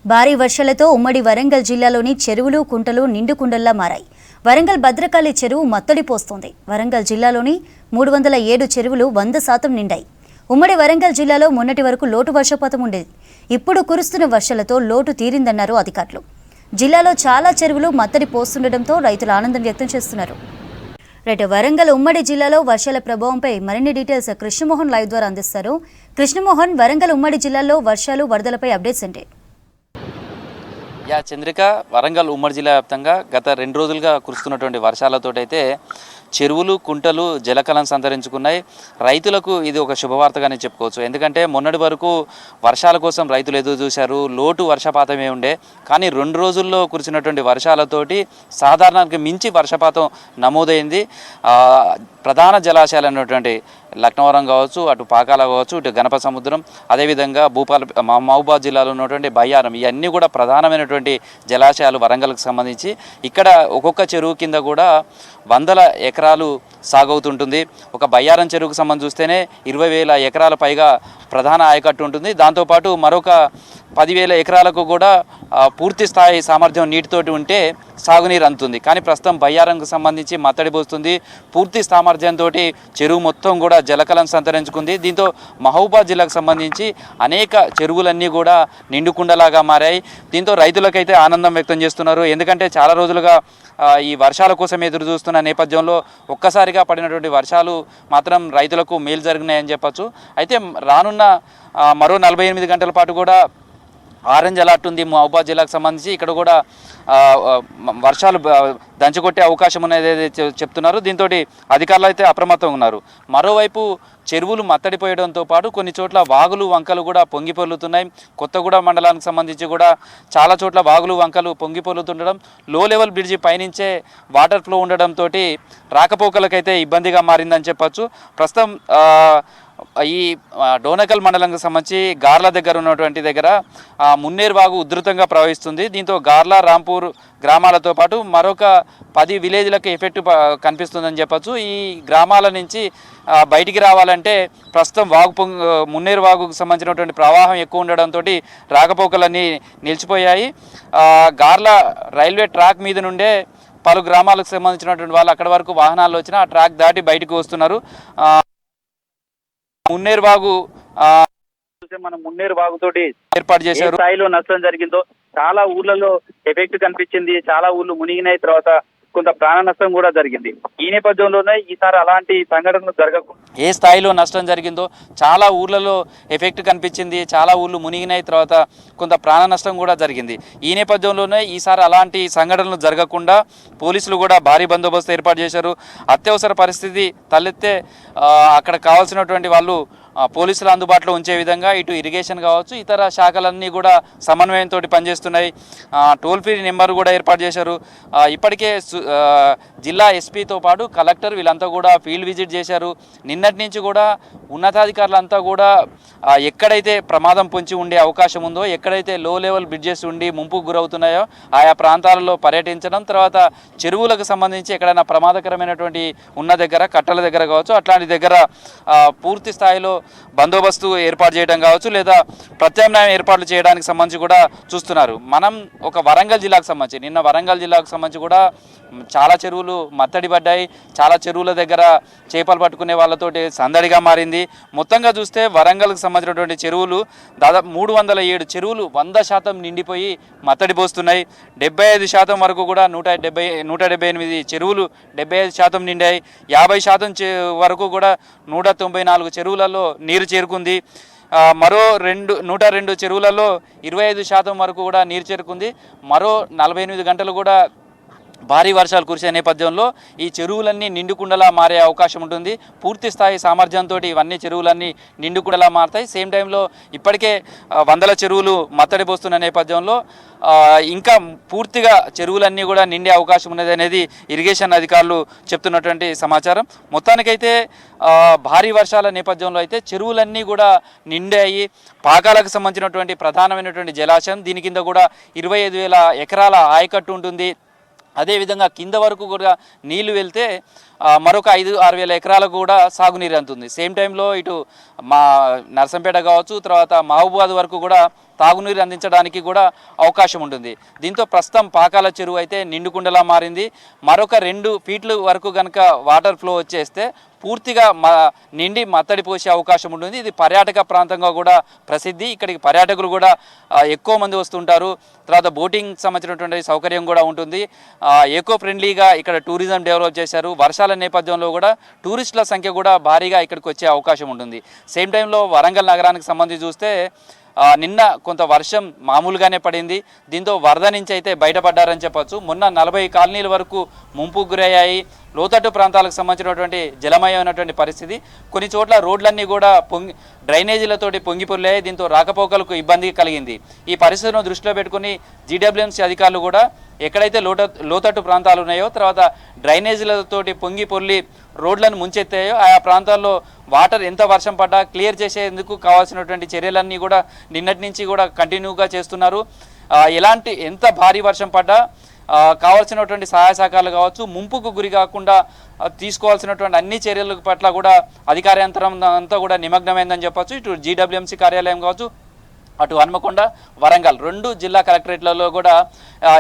భారీ వర్షాలతో ఉమ్మడి వరంగల్ జిల్లాలోని చెరువులు కుంటలు నిండుకుండల్లా మారాయి. వరంగల్ భద్రకాళి చెరువు మత్తడి పోస్తోంది. వరంగల్ జిల్లాలోని 307 చెరువులు 100% నిండాయి. ఉమ్మడి వరంగల్ జిల్లాలో మొన్నటి వరకు లోటు వర్షపాతం ఉండేది. ఇప్పుడు కురుస్తున్న వర్షాలతో లోటు తీరిందన్నారు అధికారులు. జిల్లాలో చాలా చెరువులు మత్తడి పోస్తుండటంతో రైతులు ఆనందం వ్యక్తం చేస్తున్నారు. వరంగల్ ఉమ్మడి జిల్లాలో వర్షాల ప్రభావంపై మరిన్ని డీటెయిల్స్ కృష్ణమోహన్ లైవ్ ద్వారా అందిస్తారు. కృష్ణమోహన్, వరంగల్ ఉమ్మడి జిల్లాలో వర్షాలు వరదలపై అప్డేట్స్ ఏంటి? చంద్రిక, వరంగల్ ఉమ్మడి జిల్లా వ్యాప్తంగా గత 2 రోజులుగా కురుస్తున్నటువంటి వర్షాలతోటైతే చెరువులు కుంటలు జలకళం సంతరించుకున్నాయి. రైతులకు ఇది ఒక శుభవార్తగానే చెప్పుకోవచ్చు. ఎందుకంటే మొన్నటి వరకు వర్షాల కోసం రైతులు ఎదురు చూశారు. లోటు వర్షపాతమే ఉండే, కానీ 2 రోజుల్లో కురిసినటువంటి వర్షాలతోటి సాధారణానికి మించి వర్షపాతం నమోదైంది. ప్రధాన జలాశయాలు అన్నటువంటి లక్నవరం కావచ్చు, అటు పాకాల కావచ్చు, ఇటు గణప సముద్రం, అదేవిధంగా మహబూబాద్ జిల్లాలో ఉన్నటువంటి బయ్యారం, ఇవన్నీ కూడా ప్రధానమైనటువంటి జలాశయాలు వరంగల్కి సంబంధించి. ఇక్కడ ఒక్కొక్క చెరువు కింద కూడా 100 ఎకరాలు సాగవుతుంటుంది. ఒక బయ్యారం చెరువుకు సంబంధించి చూస్తేనే 20,000 ఎకరాల పైగా ప్రధాన ఆయకట్టు ఉంటుంది. దాంతోపాటు మరొక 10,000 ఎకరాలకు కూడా పూర్తి స్థాయి సామర్థ్యం నీటితోటి ఉంటే సాగునీరు అందుతుంది. కానీ ప్రస్తుతం బయ్యారంకు సంబంధించి మత్తడి పోస్తుంది. పూర్తి సామర్థ్యంతో చెరువు మొత్తం కూడా జలకళం సంతరించుకుంది. దీంతో మహబూబాద్ జిల్లాకు సంబంధించి అనేక చెరువులన్నీ కూడా నిండుకుండలాగా మారాయి. దీంతో రైతులకైతే ఆనందం వ్యక్తం చేస్తున్నారు. ఎందుకంటే చాలా రోజులుగా ఈ వర్షాల కోసం ఎదురు చూస్తున్న నేపథ్యంలో ఒక్కసారిగా పడినటువంటి వర్షాలు మాత్రం రైతులకు మేలు జరిగినాయని చెప్పచ్చు. అయితే రానున్న మరో 48 గంటల పాటు కూడా ఆరెంజ్ అలర్ట్ ఉంది మహబూబాద్ జిల్లాకు సంబంధించి. ఇక్కడ కూడా వర్షాలు దంచుకొట్టే అవకాశం అనేది చెప్తున్నారు. దీంతో అధికారులు అయితే అప్రమత్తంగా ఉన్నారు. మరోవైపు చెరువులు మత్తడిపోయడంతో పాటు కొన్ని చోట్ల వాగులు వంకలు కూడా పొంగిపొర్లుతున్నాయి. కొత్తగూడ మండలానికి సంబంధించి కూడా చాలా చోట్ల వాగులు వంకలు పొంగిపొర్లుతుండడం, లో లెవెల్ బ్రిడ్జి పైనుంచే వాటర్ ఫ్లో ఉండడంతో రాకపోకలకైతే ఇబ్బందిగా మారిందని చెప్పచ్చు. ప్రస్తుతం ఈ డోనకల్ మండలానికి సంబంధించి గార్ల దగ్గర ఉన్నటువంటి దగ్గర మున్నేరు వాగు ఉధృతంగా ప్రవహిస్తుంది. దీంతో గార్ల, రాంపూర్ గ్రామాలతో పాటు మరొక 10 విలేజ్లకు ఎఫెక్ట్ కనిపిస్తుందని చెప్పచ్చు. ఈ గ్రామాల నుంచి బయటికి రావాలంటే ప్రస్తుతం మున్నేరు వాగుకు సంబంధించినటువంటి ప్రవాహం ఎక్కువ ఉండడంతో రాకపోకలన్నీ నిలిచిపోయాయి. గార్ల రైల్వే ట్రాక్ మీద నుండే పలు గ్రామాలకు సంబంధించినటువంటి వాళ్ళు అక్కడి వరకు వాహనాలు వచ్చినా ఆ ట్రాక్ దాటి బయటకు వస్తున్నారు. మున్నేరు వాగు మనం మున్నేరు వాగుతోటి ఏర్పాటు చేశారు. స్థాయిలో నష్టం జరిగిందో చాలా ఊర్లలో ఎఫెక్ట్ కనిపించింది. చాలా ఊర్లు మునిగినాయి. తర్వాత కొంత ప్రాణ నష్టం కూడా జరిగింది. ఈ నేపథ్యంలోనే ఈసారి అలాంటి సంఘటనలు జరగకుండా ఏ స్థాయిలో నష్టం జరిగిందో చాలా ఊర్లలో ఎఫెక్ట్ కనిపించింది. చాలా ఊర్లు మునిగినాయి. తర్వాత కొంత ప్రాణ నష్టం కూడా జరిగింది. ఈ నేపథ్యంలోనే ఈసారి అలాంటి సంఘటనలు జరగకుండా పోలీసులు కూడా భారీ బందోబస్తు ఏర్పాటు చేశారు. అత్యవసర పరిస్థితి తలెత్తే అక్కడ కావాల్సినటువంటి వాళ్ళు పోలీసులు అందుబాటులో ఉంచే విధంగా ఇటు ఇరిగేషన్ కావచ్చు, ఇతర శాఖలన్నీ కూడా సమన్వయంతో పనిచేస్తున్నాయి. టోల్ ఫ్రీ నెంబర్ కూడా ఏర్పాటు చేశారు. ఇప్పటికే జిల్లా ఎస్పీతో పాటు కలెక్టర్ వీళ్ళంతా కూడా ఫీల్డ్ విజిట్ చేశారు. నిన్నటి నుంచి కూడా ఉన్నతాధికారులంతా కూడా ఎక్కడైతే ప్రమాదం పొంచి ఉండే అవకాశం ఉందో, ఎక్కడైతే లో లెవెల్ బ్రిడ్జెస్ ఉండి ముంపుకు గురవుతున్నాయో ఆయా ప్రాంతాలలో పర్యటించడం, తర్వాత చెరువులకు సంబంధించి ఎక్కడైనా ప్రమాదకరమైనటువంటి ఉన్న దగ్గర కట్టల దగ్గర కావచ్చు అట్లాంటి దగ్గర పూర్తి స్థాయిలో బందోబస్తు ఏర్పాటు చేయడం కావచ్చు, లేదా ప్రత్యామ్నాయం ఏర్పాట్లు చేయడానికి సంబంధించి కూడా చూస్తున్నారు. మనం ఒక వరంగల్ జిల్లాకు సంబంధించి నిన్న వరంగల్ జిల్లాకు సంబంధించి కూడా చాలా చెరువులు మత్తడి పడ్డాయి. చాలా చెరువుల దగ్గర చేపలు పట్టుకునే వాళ్ళతోటి సందడిగా మారింది. మొత్తంగా చూస్తే వరంగల్కి సంబంధించినటువంటి చెరువులు దాదాపు 307 చెరువులు 100% నిండిపోయి మత్తడి పోస్తున్నాయి. 75% వరకు కూడా 178 చెరువులు 75% నిండాయి. 50% వరకు కూడా 194 చెరువులలో నీరు చేరుకుంది. మరో 102 చెరువులలో 25% వరకు కూడా నీరు చేరుకుంది. మరో 48 గంటలు కూడా భారీ వర్షాలు కురిసే నేపథ్యంలో ఈ చెరువులన్నీ నిండుకుండలా మారే అవకాశం ఉంటుంది. పూర్తి స్థాయి సామర్థ్యంతో ఇవన్నీ చెరువులన్నీ నిండుకుండలా మారుతాయి. సేమ్ టైంలో ఇప్పటికే 100 చెరువులు మత్తడి పోస్తున్న నేపథ్యంలో ఇంకా పూర్తిగా చెరువులన్నీ కూడా నిండే అవకాశం ఉన్నది అనేది ఇరిగేషన్ అధికారులు చెప్తున్నటువంటి సమాచారం. మొత్తానికైతే భారీ వర్షాల నేపథ్యంలో అయితే చెరువులన్నీ కూడా నిండాయి. పాకాలకు సంబంధించినటువంటి ప్రధానమైనటువంటి జలాశయం, దీని కింద కూడా 25,000 ఎకరాల ఆయకట్టు ఉంటుంది. అదేవిధంగా కింద వరకు కూడా నీళ్లు వెళ్తే మరొక 5-6 వేల ఎకరాలకు కూడా సాగునీరు అందుతుంది. సేమ్ టైంలో ఇటు మా నర్సంపేట కావచ్చు, తర్వాత మహబూబాద్ వరకు కూడా తాగునీరు అందించడానికి కూడా అవకాశం ఉంటుంది. దీంతో ప్రస్తుతం పాకాల చెరువు అయితే నిండుకుండలా మారింది. మరొక 2 ఫీట్ల వరకు కనుక వాటర్ ఫ్లో వచ్చేస్తే పూర్తిగా నిండి మత్తడి పోసే అవకాశం ఉంటుంది. ఇది పర్యాటక ప్రాంతంగా కూడా ప్రసిద్ధి. ఇక్కడికి పర్యాటకులు కూడా ఎక్కువ మంది వస్తుంటారు. తర్వాత బోటింగ్ సంబంధించినటువంటి సౌకర్యం కూడా ఉంటుంది. ఎకో ఫ్రెండ్లీగా ఇక్కడ టూరిజం డెవలప్ చేశారు. వర్షాల నేపథ్యంలో కూడా టూరిస్టుల సంఖ్య కూడా భారీగా ఇక్కడికి వచ్చే అవకాశం ఉంటుంది. సేమ్ టైంలో వరంగల్ నగరానికి సంబంధించి చూస్తే నిన్న కొంత వర్షం మామూలుగానే పడింది. దీంతో వరద నుంచి అయితే బయటపడ్డారని చెప్పొచ్చు. మొన్న 40 కాలనీల వరకు ముంపుకు గురయ్యాయి. లోతట్టు ప్రాంతాలకు సంబంధించినటువంటి జలమయమైనటువంటి పరిస్థితి. కొన్ని చోట్ల రోడ్లన్నీ కూడా డ్రైనేజీలతోటి పొంగిపొర్లాయి. దీంతో రాకపోకలకు ఇబ్బంది కలిగింది. ఈ పరిస్థితిని దృష్టిలో పెట్టుకుని జీడబ్ల్యూఎంసీ అధికారులు కూడా ఎక్కడైతే లోతట్టు ప్రాంతాలు ఉన్నాయో, తర్వాత డ్రైనేజీలతోటి పొంగి పొర్లి రోడ్లను ముంచెత్తాయో ఆయా ప్రాంతాల్లో వాటర్ ఎంత వర్షం పడ్డా క్లియర్ చేసేందుకు కావాల్సినటువంటి చర్యలన్నీ కూడా నిన్నటి నుంచి కూడా కంటిన్యూగా చేస్తున్నారు. ఎంత భారీ వర్షం పడ్డా కావాల్సినటువంటి సహాయ సహకారాలు కావచ్చు, ముంపుకు గురి కాకుండా తీసుకోవాల్సినటువంటి అన్ని చర్యల పట్ల కూడా అధికార యంత్రం అంతా కూడా నిమగ్నమైందని చెప్పొచ్చు. ఇటు జీడబ్ల్యూఎంసీ కార్యాలయం కావచ్చు, అటు హన్మకొండ, వరంగల్ 2 జిల్లా కలెక్టరేట్లలో కూడా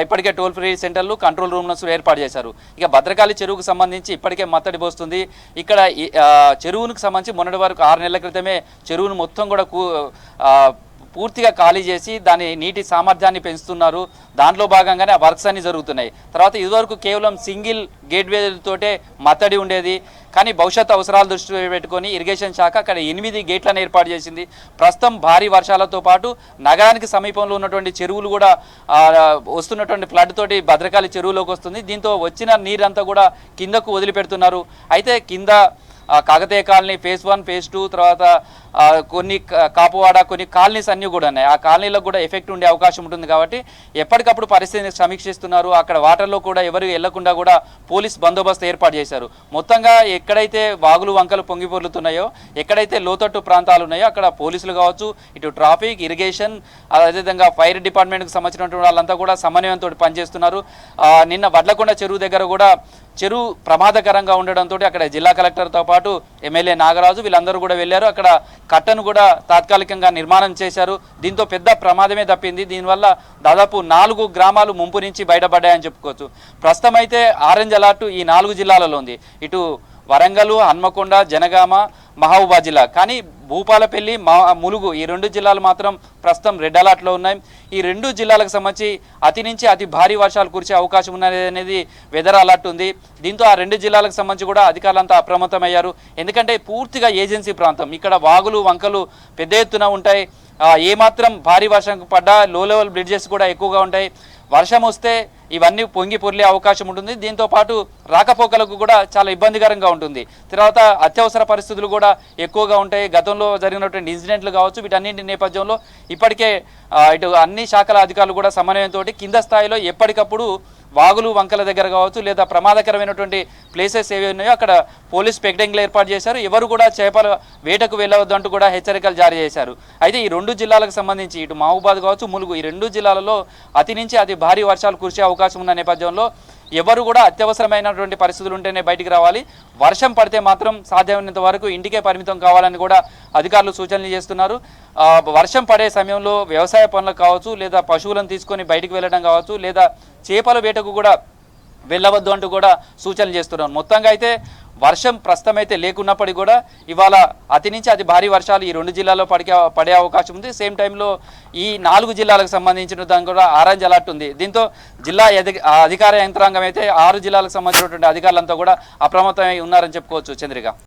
ఇప్పటికే టోల్ ఫ్రీ సెంటర్లు, కంట్రోల్ రూమ్స్ ఏర్పాటు చేశారు. ఇక భద్రకాళి చెరువుకు సంబంధించి ఇప్పటికే మత్తడి పోస్తుంది. ఇక్కడ చెరువునికి సంబంధించి మొన్నటి వరకు 6 నెలల క్రితమే చెరువును మొత్తం కూడా పూర్తిగా ఖాళీ చేసి దాని నీటి సామర్థ్యాన్ని పెంచుతున్నారు. దాంట్లో భాగంగానే ఆ వర్క్స్ అన్నీ జరుగుతున్నాయి. తర్వాత ఇదివరకు కేవలం సింగిల్ గేట్వేలతోటే మత్తడి ఉండేది. కానీ భవిష్యత్ అవసరాలు దృష్టిలో పెట్టుకొని ఇరిగేషన్ శాఖ అక్కడ 8 గేట్లను ఏర్పాటు చేసింది. ప్రస్తుతం భారీ వర్షాలతో పాటు నగరానికి సమీపంలో ఉన్నటువంటి చెరువులు కూడా వస్తున్నటువంటి ఫ్లడ్ తోటి భద్రకాళి చెరువులోకి వస్తుంది. దీంతో వచ్చిన నీరంతా కూడా కిందకు వదిలిపెడుతున్నారు. అయితే కింద కాకతీయ కాలనీ ఫేజ్ 1, ఫేజ్ 2, తర్వాత కొన్ని కాపువాడ, కొన్ని కాలనీస్ అన్నీ కూడా ఉన్నాయి. ఆ కాలనీలకు కూడా ఎఫెక్ట్ ఉండే అవకాశం ఉంటుంది. కాబట్టి ఎప్పటికప్పుడు పరిస్థితిని సమీక్షిస్తున్నారు. అక్కడ వాటర్లో కూడా ఎవరు వెళ్లకుండా కూడా పోలీస్ బందోబస్తు ఏర్పాటు చేశారు. మొత్తంగా ఎక్కడైతే వాగులు వంకలు పొంగి పొర్లుతున్నాయో, ఎక్కడైతే లోతట్టు ప్రాంతాలు ఉన్నాయో అక్కడ పోలీసులు కావచ్చు, ఇటు ట్రాఫిక్, ఇరిగేషన్, అదేవిధంగా ఫైర్ డిపార్ట్మెంట్కి సంబంధించినటువంటి వాళ్ళంతా కూడా సమన్వయంతో పనిచేస్తున్నారు. నిన్న వడ్లకొండ చెరువు దగ్గర కూడా చెరువు ప్రమాదకరంగా ఉండడంతో అక్కడ జిల్లా కలెక్టర్తో పాటు ఎమ్మెల్యే నాగరాజు వీళ్ళందరూ కూడా వెళ్ళారు. అక్కడ కట్టను కూడా తాత్కాలికంగా నిర్మాణం చేశారు. దీంతో పెద్ద ప్రమాదమే తప్పింది. దీనివల్ల దాదాపు 4 గ్రామాలు ముంపు నుంచి బయటపడ్డాయని చెప్పుకోవచ్చు. ప్రస్తుతం అయితే ఆరెంజ్ అలర్ట్ ఈ 4 జిల్లాలలో ఉంది. ఇటు వరంగల్, హన్మకొండ, జనగామ, మహబూబాద్ జిల్లా. కానీ భూపాలపల్లి, ములుగు ఈ 2 జిల్లాలు మాత్రం ప్రస్తుతం రెడ్ అలర్ట్లో ఉన్నాయి. ఈ 2 జిల్లాలకు సంబంధించి అతి నుంచి అతి భారీ వర్షాలు కురిసే అవకాశం ఉన్నది అనేది వెదర్ అలర్ట్ ఉంది. దీంతో ఆ 2 జిల్లాలకు సంబంధించి కూడా అధికారులంతా అప్రమత్తమయ్యారు. ఎందుకంటే పూర్తిగా ఏజెన్సీ ప్రాంతం. ఇక్కడ వాగులు వంకలు పెద్ద ఎత్తున ఉంటాయి. ఏమాత్రం భారీ వర్షం పడ్డా లో లెవెల్ బ్రిడ్జెస్ కూడా ఎక్కువగా ఉంటాయి. వర్షం వస్తే ఇవన్నీ పొంగి పొర్లే అవకాశం ఉంటుంది. దీంతో పాటు రాకపోకలకు కూడా చాలా ఇబ్బందికరంగా ఉంటుంది. తర్వాత అత్యవసర పరిస్థితులు కూడా ఎక్కువగా ఉంటాయి. గతంలో జరిగినటువంటి ఇన్సిడెంట్లు కావచ్చు, వీటన్నింటి నేపథ్యంలో ఇప్పటికే ఇటు అన్ని శాఖల అధికారులు కూడా సమన్వయంతో కింద స్థాయిలో ఎప్పటికప్పుడు వాగులు వంకల దగ్గర కావచ్చు, లేదా ప్రమాదకరమైనటువంటి ప్లేసెస్ ఏవి ఉన్నాయో అక్కడ పోలీస్ పెక్టింగ్లు ఏర్పాటు చేశారు. ఎవరు కూడా చేపల వేటకు వెళ్ళవద్దంటూ కూడా హెచ్చరికలు జారీ చేశారు. అయితే ఈ 2 జిల్లాలకు సంబంధించి ఇటు మహబూబాద్ కావచ్చు, ములుగు ఈ 2 జిల్లాలలో అతి నుంచి అతి భారీ వర్షాలు కురిసే అవకాశం ఉన్న నేపథ్యంలో ఎవరు కూడా అత్యవసరమైనటువంటి పరిస్థితులు ఉంటేనే బయటికి రావాలి. వర్షం పడితే మాత్రం సాధ్యమైనంత వరకు ఇంటికే పరిమితం కావాలని కూడా అధికారులు సూచనలు చేస్తున్నారు. వర్షం పడే సమయంలో వ్యవసాయ పనులకు కావచ్చు, లేదా పశువులను తీసుకొని బయటికి వెళ్ళడం కావచ్చు, లేదా చేపల వేటకు కూడా వెళ్ళవద్దు అంటూ కూడా సూచనలు చేస్తున్నారు. మొత్తంగా అయితే వర్షం ప్రస్తుతం అయితే లేకున్నప్పటికీ కూడా ఇవాళ అతి నుంచి అతి భారీ వర్షాలు ఈ 2 జిల్లాల్లో పడే అవకాశం ఉంది. సేమ్ టైంలో ఈ 4 జిల్లాలకు సంబంధించిన దానికి కూడా ఆరెంజ్ అలర్ట్ ఉంది. దీంతో జిల్లా అధికార యంత్రాంగం అయితే 6 జిల్లాలకు సంబంధించినటువంటి అధికారులంతా కూడా అప్రమత్తమై ఉన్నారని చెప్పుకోవచ్చు. చంద్రిక.